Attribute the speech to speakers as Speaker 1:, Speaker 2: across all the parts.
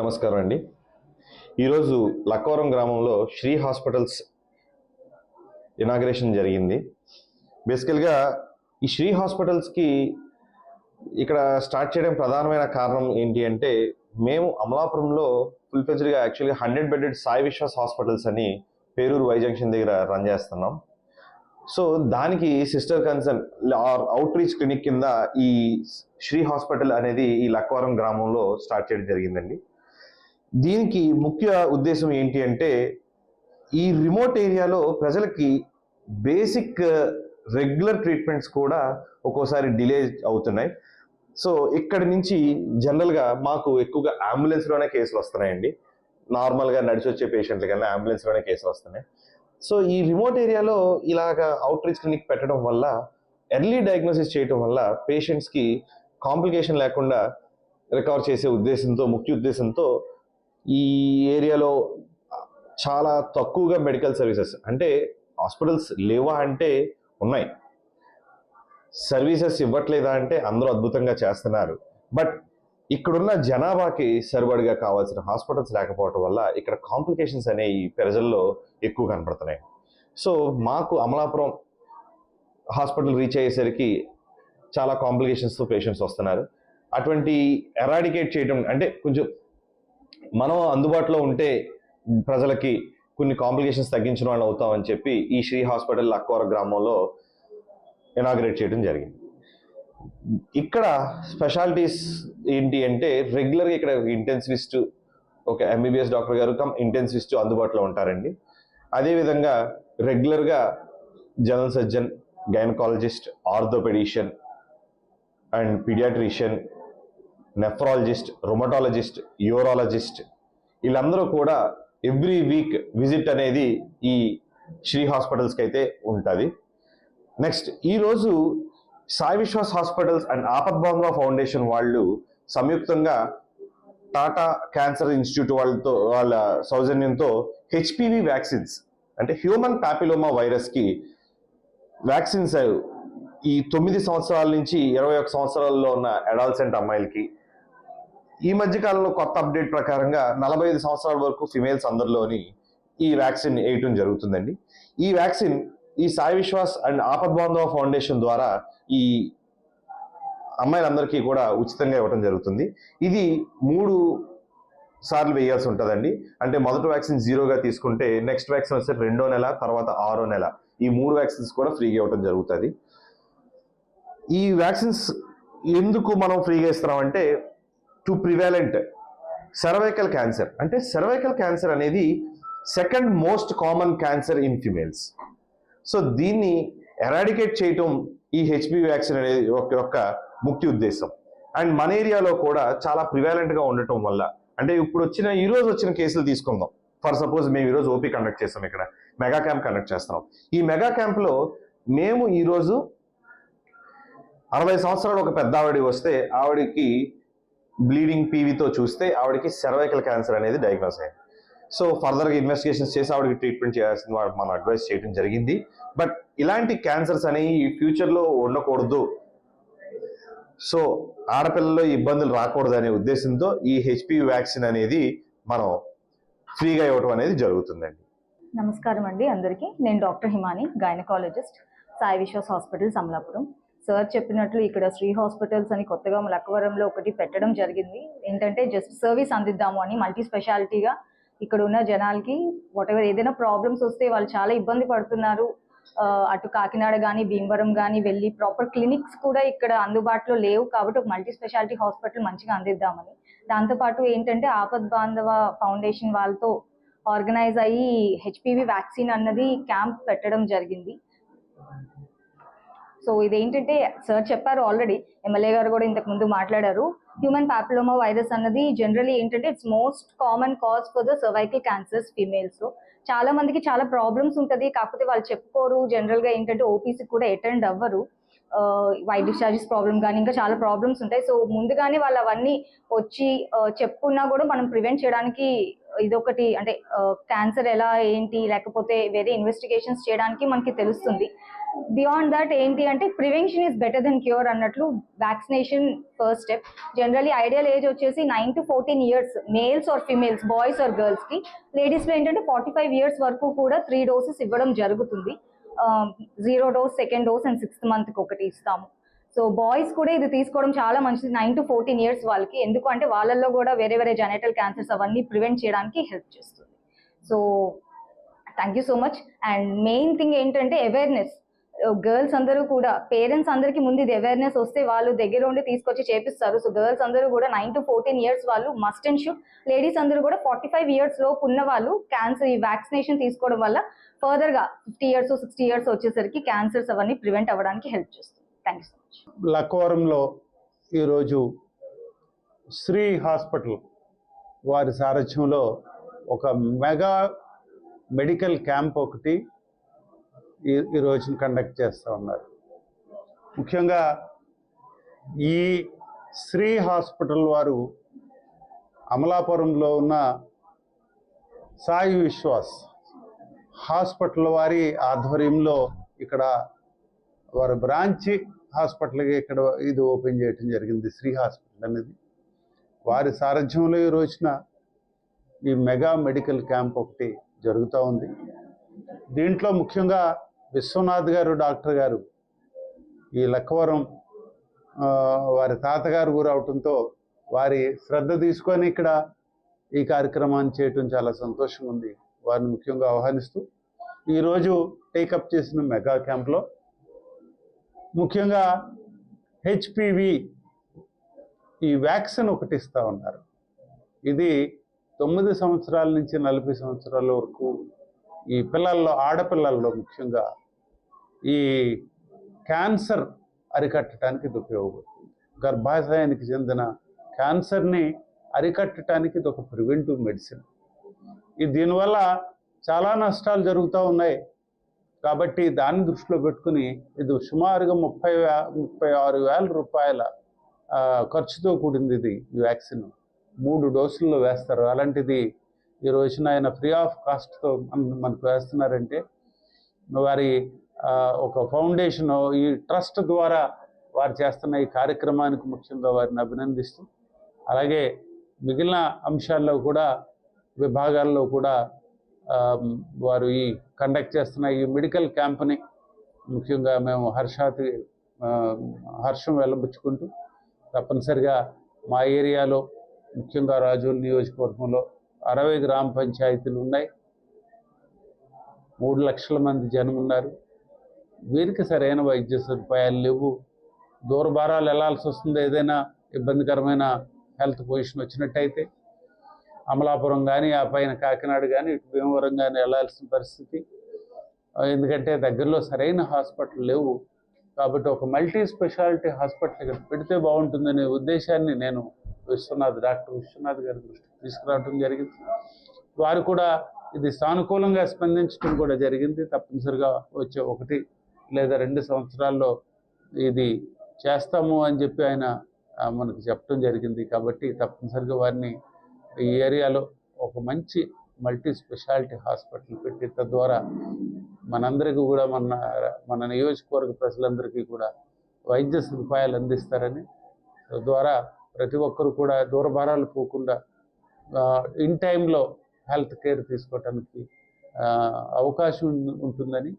Speaker 1: నమస్కారం అండి. ఈరోజు లక్కవరం గ్రామంలో శ్రీ హాస్పిటల్స్ ఇనాగ్రేషన్ జరిగింది. బేసికల్గా ఈ శ్రీ హాస్పిటల్స్కి ఇక్కడ స్టార్ట్ చేయడం ప్రధానమైన కారణం ఏంటి అంటే, మేము అమలాపురంలో ఫుల్ ఫ్లెడ్జ్డ్గా యాక్చువల్గా 100 బెడెడ్ సాయి విశ్వాస్ హాస్పిటల్స్ అని పేరూరు వై జంక్షన్ దగ్గర రన్ చేస్తున్నాం. సో దానికి sister concern or outreach clinic కింద ఈ శ్రీ హాస్పిటల్ అనేది ఈ లక్కవరం గ్రామంలో స్టార్ట్ చేయడం జరిగిందండి. దీనికి ముఖ్య ఉద్దేశం ఏంటి అంటే, ఈ రిమోట్ ఏరియాలో ప్రజలకి బేసిక్ రెగ్యులర్ ట్రీట్మెంట్స్ కూడా ఒక్కోసారి డిలే అవుతున్నాయి. సో ఇక్కడి నుంచి జనరల్గా మాకు ఎక్కువగా అంబులెన్స్లోనే కేసులు వస్తున్నాయండి. నార్మల్గా నడిచి వచ్చే పేషెంట్ల కన్నా అంబులెన్స్లోనే కేసులు వస్తున్నాయి. సో ఈ రిమోట్ ఏరియాలో ఇలాగ అవుట్ రీచ్ క్లినిక్ పెట్టడం వల్ల, ఎర్లీ డయాగ్నోసిస్ చేయడం వల్ల పేషెంట్స్కి కాంప్లికేషన్ లేకుండా రికవర్ చేసే ఉద్దేశంతో, ముఖ్య ఉద్దేశంతో ఈ ఏరియాలో చాలా తక్కువగా మెడికల్ సర్వీసెస్, అంటే హాస్పిటల్స్ లేవా అంటే ఉన్నాయి, సర్వీసెస్ ఇవ్వట్లేదా అంటే అందరూ అద్భుతంగా చేస్తున్నారు. బట్ ఇక్కడున్న జనాభాకి సరిపడిగా కావాల్సిన హాస్పిటల్స్ లేకపోవటం వల్ల ఇక్కడ కాంప్లికేషన్స్ అనేవి ప్రజల్లో ఎక్కువ కనపడుతున్నాయి. సో మాకు అమలాపురం హాస్పిటల్ రీచ్ అయ్యేసరికి చాలా కాంప్లికేషన్స్తో పేషెంట్స్ వస్తున్నారు. అటువంటి ఎరాడికేట్ చేయడం అంటే, కొంచెం మనం అందుబాటులో ఉంటే ప్రజలకి కొన్ని కాంప్లికేషన్స్ తగ్గించిన వాళ్ళు అవుతామని చెప్పి ఈ శ్రీ హాస్పిటల్ లక్కవరం గ్రామంలో ఇనాగ్రేట్ చేయడం జరిగింది. ఇక్కడ స్పెషాలిటీస్ ఏంటి అంటే, రెగ్యులర్గా ఇక్కడ ఇంటెన్సివిస్ట్, ఒక ఎంబీబీఎస్ డాక్టర్ గారు కమ్ ఇంటెన్సివిస్ట్ అందుబాటులో ఉంటారండి. అదేవిధంగా రెగ్యులర్గా general surgeon, gynaecologist, orthopaedician and paediatrician, nephrologist, rheumatologist, urologist, వీళ్ళందరూ కూడా ఎవ్రీ వీక్ విజిట్ అనేది ఈ శ్రీ హాస్పిటల్స్కి అయితే ఉంటుంది. నెక్స్ట్, ఈరోజు Sai Vishwas hospitals and Apadbandhava foundation వాళ్ళు సంయుక్తంగా టాటా క్యాన్సర్ ఇన్స్టిట్యూట్ వాళ్ళ సౌజన్యంతో హెచ్పివి వ్యాక్సిన్స్, అంటే హ్యూమన్ ప్యాపిలోమా వైరస్కి వ్యాక్సిన్స్ ఈ 9 సంవత్సరాల నుంచి 21 సంవత్సరాల్లో ఉన్న అడాల్సెంట్ అమ్మాయిలకి, ఈ మధ్యకాలంలో కొత్త అప్డేట్ ప్రకారంగా 45 సంవత్సరాల వరకు ఫిమేల్స్ అందరిలోని ఈ వ్యాక్సిన్ వేయటం జరుగుతుందండి. ఈ వ్యాక్సిన్ ఈ సాయి విశ్వాస్ అండ్ ఆపద్బాంధవ ఫౌండేషన్ ద్వారా ఈ అమ్మాయిలందరికీ కూడా ఉచితంగా ఇవ్వడం జరుగుతుంది. ఇది 3 సార్లు వేయాల్సి ఉంటుందండి. అంటే మొదటి వ్యాక్సిన్ 0గా తీసుకుంటే, నెక్స్ట్ వ్యాక్సిన్ వస్తే 2వ నెల, తర్వాత 6వ నెల, ఈ 3 వ్యాక్సిన్స్ కూడా ఫ్రీగా ఇవ్వడం జరుగుతుంది. ఈ వ్యాక్సిన్స్ ఎందుకు మనం ఫ్రీగా ఇస్తున్నామంటే, టు ప్రివాలెంట్ సర్వైకల్ క్యాన్సర్. అంటే సర్వైకల్ క్యాన్సర్ అనేది second most common cancer in females. So దీన్ని ఎరాడికేట్ చేయటం ఈ హెచ్పివి వ్యాక్సిన్ అనేది ఒక ముఖ్య ఉద్దేశం. అండ్ మన ఏరియాలో కూడా చాలా ప్రివాలెంట్గా ఉండటం వల్ల, అంటే ఇప్పుడు ఈరోజు వచ్చిన కేసులు తీసుకుందాం. ఫర్ సపోజ్ మేము ఈరోజు ఓపీ కండక్ట్ చేస్తాం, ఇక్కడ మెగా క్యాంప్ కండక్ట్ చేస్తున్నాం. ఈ మెగా క్యాంప్లో మేము ఈరోజు 60 సంవత్సరాలు ఒక పెద్ద ఆవిడ వస్తే, ఆవిడకి బ్లీడింగ్ పీవీతో చూస్తే ఆవిడకి సర్వైకల్ క్యాన్సర్ అనేది డయాగ్నోస్ అయింది. సో ఫర్దర్గా ఇన్వెస్టిగేషన్స్ చేసి ఆవిడకి ట్రీట్మెంట్ చేయాల్సింది మనం అడ్వైస్ చేయడం జరిగింది. బట్ ఇలాంటి క్యాన్సర్స్ అనేవి ఫ్యూచర్లో ఉండకూడదు, సో ఆడపిల్లల్లో ఇబ్బందులు రాకూడదు అనే ఉద్దేశంతో ఈ హెచ్పివి వ్యాక్సిన్ అనేది మనం ఫ్రీగా ఇవ్వడం అనేది జరుగుతుందండి.
Speaker 2: నమస్కారం అండి అందరికీ. నేను doctor Himani, gynaecologist, Sai Vishwas hospitals Amalapuram. Sir చెప్పినట్లు ఇక్కడ శ్రీ హాస్పిటల్స్ అని కొత్తగా లక్కవరంలో ఒకటి పెట్టడం జరిగింది. ఏంటంటే జస్ట్ సర్వీస్ అందిద్దాము అని, మల్టీ స్పెషాలిటీగా ఇక్కడ ఉన్న జనాలకి వాటెవర్ ఏదైనా ప్రాబ్లమ్స్ వస్తే వాళ్ళు చాలా ఇబ్బంది పడుతున్నారు. అటు కాకినాడ కానీ భీమవరం కానీ వెళ్ళి ప్రాపర్ క్లినిక్స్ కూడా ఇక్కడ అందుబాటులో లేవు. కాబట్టి ఒక మల్టీ స్పెషాలిటీ హాస్పిటల్ మంచిగా అందిద్దామని, దాంతోపాటు ఏంటంటే ఆపద్బాంధవ ఫౌండేషన్ వాళ్ళతో ఆర్గనైజ్ అయ్యి హెచ్పివి వ్యాక్సిన్ అన్నది క్యాంప్ పెట్టడం జరిగింది. సో ఇదేంటంటే సార్ చెప్పారు ఆల్రెడీ, ఎమ్మెల్యే గారు కూడా ఇంతకు ముందు మాట్లాడారు. హ్యూమన్ ప్యాపిలోమా వైరస్ అన్నది జనరలీ ఏంటంటే it's most common cause for the cervical cancers females లో. చాలా మందికి చాలా ప్రాబ్లమ్స్ ఉంటుంది, కాకపోతే వాళ్ళు చెప్పుకోరు. జనరల్ గా ఏంటంటే ఓపీసీ కూడా అటెండ్ అవ్వరు. వైట్ డిశ్చార్జెస్ ప్రాబ్లమ్ కానీ ఇంకా చాలా ప్రాబ్లమ్స్ ఉంటాయి. సో ముందుగానే వాళ్ళు అవన్నీ వచ్చి చెప్పుకున్నా కూడా మనం ప్రివెంట్ చేయడానికి ఇదొకటి అంటే క్యాన్సర్ ఎలా ఏంటి లేకపోతే వేరే ఇన్వెస్టిగేషన్స్ చేయడానికి మనకి తెలుస్తుంది. బియాండ్ దట్ ఏంటి అంటే prevention is better than cure అన్నట్లు vaccination first step. Generally ideal age వచ్చేసి 9 to 14 years males or females, boys or girls కి. లేడీస్ లో ఏంటంటే 45 years వరకు కూడా 3 doses ఇవ్వడం జరుగుతుంది. 0 dose, 2nd dose and 6th month కి ఒకటి ఇస్తాము. సో బాయ్స్ కూడా ఇది తీసుకోవడం చాలా మంచిది 9 to 14 years వాళ్ళకి, ఎందుకంటే వాళ్ళల్లో కూడా వేరే వేరే జెనెటల్ క్యాన్సర్స్ అవన్నీ ప్రివెంట్ చేయడానికి హెల్ప్ చేస్తుంది. So thank you so much. And main thing ఏంటంటే అవేర్నెస్. గర్ల్స్ అందరూ కూడా, పేరెంట్స్ అందరికి ముందు ఇది అవేర్నెస్ వస్తే వాళ్ళు దగ్గర ఉండి తీసుకొచ్చి చేపిస్తారు. సో గర్ల్స్ అందరూ కూడా 9 to 14 years వాళ్ళు మస్ట్ అండ్ షుడ్. లేడీస్ అందరూ కూడా 45 years లోపు ఉన్న వాళ్ళు క్యాన్సర్ ఈ వ్యాక్సినేషన్ తీసుకోవడం వల్ల ఫర్దర్ గా 50 years 60 years వచ్చేసరికి క్యాన్సర్స్ అవన్నీ ప్రివెంట్ అవ్వడానికి హెల్ప్ చేస్తుంది. Thank you so much.
Speaker 3: లక్కవరంలో ఈరోజు శ్రీ హాస్పిటల్ వారి సారథ్యంలో ఒక మెగా మెడికల్ క్యాంప్ ఒకటి ఈ రోజున కండక్ట్ చేస్తూ ఉన్నారు. ముఖ్యంగా ఈ శ్రీ హాస్పిటల్ వారు అమలాపురంలో ఉన్న సాయి విశ్వాస్ హాస్పిటల్ వారి ఆధ్వర్యంలో ఇక్కడ వారి బ్రాంచ్ హాస్పిటల్గా ఇక్కడ ఇది ఓపెన్ చేయడం జరిగింది. శ్రీ హాస్పిటల్ అనేది వారి సారథ్యంలో ఈ రోజున ఈ మెగా మెడికల్ క్యాంప్ ఒకటి జరుగుతూ ఉంది. దీంట్లో ముఖ్యంగా విశ్వనాథ్ గారు డాక్టర్ గారు ఈ లక్కవరం వారి తాతగారు ఊరు అవటంతో వారి శ్రద్ధ తీసుకొని ఇక్కడ ఈ కార్యక్రమాన్ని చేయటం చాలా సంతోషంగా ఉంది. వారిని ముఖ్యంగా ఆహ్వానిస్తూ ఈరోజు టేకప్ చేసిన మెగా క్యాంప్లో ముఖ్యంగా హెచ్పివి ఈ వ్యాక్సిన్ ఒకటి ఇస్తూ ఉన్నారు. ఇది 9 సంవత్సరాల నుంచి 40 సంవత్సరాల వరకు ఈ పిల్లల్లో, ఆడపిల్లల్లో ముఖ్యంగా ఈ క్యాన్సర్ అరికట్టడానికి ఇది ఉపయోగపడుతుంది. గర్భాశయానికి చెందిన క్యాన్సర్ని అరికట్టడానికి ఇది ఒక ప్రివెంటివ్ మెడిసిన్. దీనివల్ల చాలా నష్టాలు జరుగుతూ ఉన్నాయి కాబట్టి దాన్ని దృష్టిలో పెట్టుకుని ఇది సుమారుగా 36,000 రూపాయల ఖర్చుతో కూడింది. ఇది ఈ వ్యాక్సిన్ 3 డోసుల్లో వేస్తారు. అలాంటిది ఈ రోజున ఆయన ఫ్రీ ఆఫ్ కాస్ట్తో మనకు వేస్తున్నారంటే వారి ఒక ఫౌండేషన్, ఈ ట్రస్ట్ ద్వారా వారు చేస్తున్న ఈ కార్యక్రమానికి ముఖ్యంగా వారిని అభినందిస్తూ, అలాగే మిగిలిన అంశాల్లో కూడా విభాగాల్లో కూడా వారు ఈ కండక్ట్ చేస్తున్న ఈ మెడికల్ క్యాంప్ని ముఖ్యంగా మేము హర్షం వెల్లబుచ్చుకుంటూ తప్పనిసరిగా మా ఏరియాలో ముఖ్యంగా రాజోల్ నియోజకవర్గంలో 60 గ్రామ పంచాయతీలు ఉన్నాయి. 3 లక్షల మంది జనం ఉన్నారు. వీరికి సరైన వైద్య సదుపాయాలు లేవు. దూరభారాలు వెళ్లాల్సి వస్తుంది. ఏదైనా ఇబ్బందికరమైన హెల్త్ పొజిషన్ వచ్చినట్టయితే అమలాపురం కానీ, ఆ పైన కాకినాడ కానీ, ఇటు భీమవరం కానీ వెళ్లాల్సిన పరిస్థితి. ఎందుకంటే దగ్గరలో సరైన హాస్పిటల్ లేవు. కాబట్టి ఒక మల్టీ స్పెషాలిటీ హాస్పిటల్ ఇక్కడ పెడితే బాగుంటుందనే ఉద్దేశాన్ని నేను డాక్టర్ విశ్వనాథ్ గారి దృష్టికి తీసుకురావడం జరిగింది. వారు కూడా ఇది సానుకూలంగా స్పందించడం కూడా జరిగింది. తప్పనిసరిగా వచ్చే 1 లేదా 2 సంవత్సరాల్లో ఇది చేస్తాము అని చెప్పి ఆయన మనకు చెప్పడం జరిగింది. కాబట్టి తప్పనిసరిగా వారిని ఈ ఏరియాలో ఒక మంచి మల్టీ స్పెషాలిటీ హాస్పిటల్ పెట్టి తద్వారా మనందరికీ కూడా మన నియోజకవర్గ ప్రజలందరికీ కూడా వైద్య సదుపాయాలు అందిస్తారని, తద్వారా ప్రతి ఒక్కరు కూడా దూరభారాలు పోకుండా ఇన్ టైంలో హెల్త్ కేర్ తీసుకోవటానికి అవకాశం ఉంటుందని,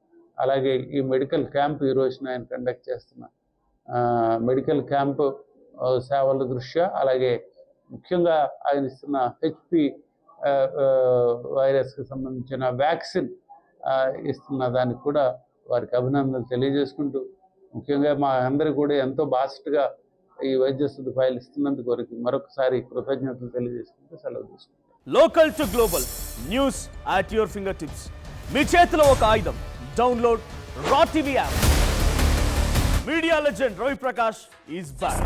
Speaker 3: అలాగే ఈ మెడికల్ క్యాంప్ ఈ రోజున ఆయన కండక్ట్ చేస్తున్న మెడికల్ క్యాంప్ సేవల దృష్ట్యా, అలాగే ముఖ్యంగా ఆయన ఇస్తున్న హెచ్పి వైరస్కి సంబంధించిన వ్యాక్సిన్ ఇస్తున్న దానికి కూడా వారికి అభినందనలు తెలియజేసుకుంటూ, ముఖ్యంగా మా అందరికీ కూడా ఎంతో బాస్ట్గా ఈ వైద్య సదుపాయాలు ఇస్తున్నందుకు వారికి మరొకసారి కృతజ్ఞతలు తెలియజేసుకుంటూ సెలవు తీసుకుంటాం.
Speaker 4: Local to global news at your finger tips. మీ చేతిలో ఒక ఆయుధం. Download Raw TV app. Media legend Ravi Prakash is back.